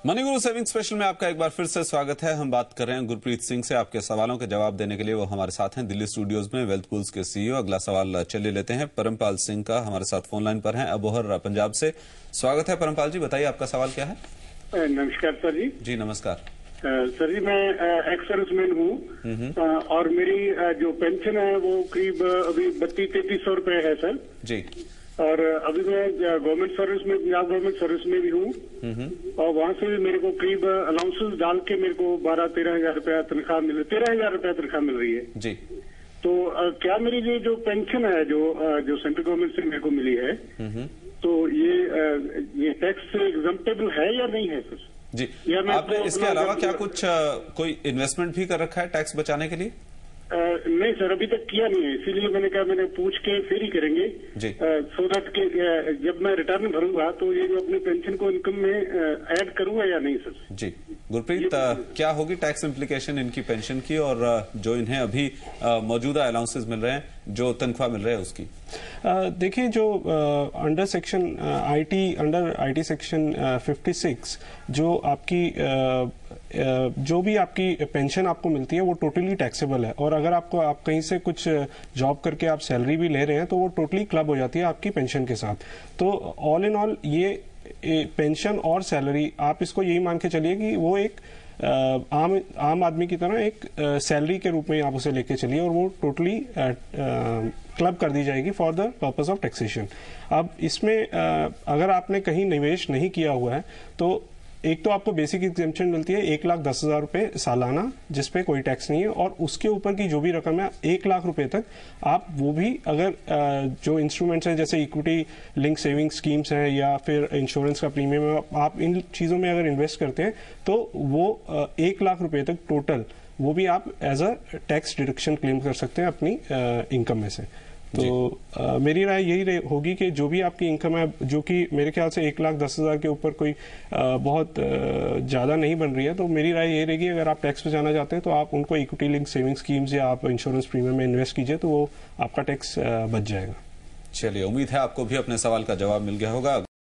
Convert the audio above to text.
Money गुरु saving special में आपका एक बार फिर से स्वागत है। हम बात कर रहे हैं गुरप्रीत सिंह से। आपके सवालों के जवाब देने के लिए वो हमारे साथ हैं दिल्ली स्टूडियोज में, वेल्थ पूल्स के सीईओ। अगला सवाल चलिए लेते हैं। परमपाल सिंह का हमारे साथ फोन लाइन पर हैं, अबोहर पंजाब से। स्वागत है परमपाल जी, बताइए आपका सवाल क्या है। नमस्कार सर जी। जी नमस्कार सर जी, मैं एक्स सर्विसमैन हूँ और मेरी जो पेंशन है वो करीब अभी 32-33 रुपए है सर जी। और अभी मैं गवर्नमेंट सर्विस में, पंजाब गवर्नमेंट सर्विस में भी हूँ और वहाँ से भी मेरे को करीब अलाउंसेस डाल के मेरे को 12-13 हजार रुपया तनख्वाह 13 हजार रुपया तनख्वाह मिल रही है जी। तो क्या मेरी ये जो पेंशन है जो सेंट्रल गवर्नमेंट से मेरे को मिली है तो ये टैक्स से एग्जम्प्टेबल है या नहीं है सर जी। आपने इसके अलावा क्या कुछ कोई इन्वेस्टमेंट भी कर रखा है टैक्स बचाने के लिए? नहीं सर, अभी तक किया नहीं है, इसीलिए मैंने कहा मैंने पूछ के फिर ही करेंगे सो दैट के जब मैं रिटर्न भरूंगा तो ये जो अपनी पेंशन को इनकम में ऐड करूंगा या नहीं सर। जी गुरप्रीत, क्या होगी टैक्स इम्प्लीकेशन इनकी पेंशन की और जो इन्हें अभी मौजूदा अलाउंसेस मिल रहे हैं, जो तनख्वाह मिल रहा है उसकी? देखिए, जो अंडर सेक्शन आईटी सेक्शन 56 जो आपकी जो भी आपकी पेंशन आपको मिलती है वो टोटली टैक्सेबल है। और अगर आप कहीं से कुछ जॉब करके आप सैलरी भी ले रहे हैं तो वो टोटली क्लब हो जाती है आपकी पेंशन के साथ। तो ऑल इन ऑल ये पेंशन और सैलरी आप इसको यही मान के चलिए कि वो एक आम आदमी की तरह एक सैलरी के रूप में आप उसे लेके चलिए और वो टोटली क्लब कर दी जाएगी for the purpose of taxation. अब इसमें अगर आपने कहीं निवेश नहीं किया हुआ है तो एक तो आपको बेसिक एग्जेम्पशन मिलती है 1,10,000 रुपए सालाना, जिसपे कोई टैक्स नहीं है, और उसके ऊपर की जो भी रकम है 1 लाख रुपए तक आप वो भी अगर जो इंस्ट्रूमेंट्स हैं जैसे इक्विटी लिंक सेविंग स्कीम्स हैं या फिर इंश्योरेंस का प्रीमियम, आप इन चीजों में अगर इन्वेस्ट करते हैं तो वो 1 लाख रुपए तक टोटल वो भी आप as a tax deduction claim कर सकते हैं अपनी इनकम में से। तो मेरी राय यही होगी कि जो भी आपकी इनकम है, जो कि मेरे ख्याल से 1,10,000 के ऊपर कोई बहुत ज्यादा नहीं बन रही है, तो मेरी राय यही रहेगी अगर आप टैक्स बचाना चाहते हैं तो आप उनको इक्विटी लिंक सेविंग स्कीम्स या आप इंश्योरेंस प्रीमियम में इन्वेस्ट कीजिए तो वो आपका टैक्स बच जाएगा। चलिए, उम्मीद है आपको भी अपने सवाल का जवाब मिल गया होगा।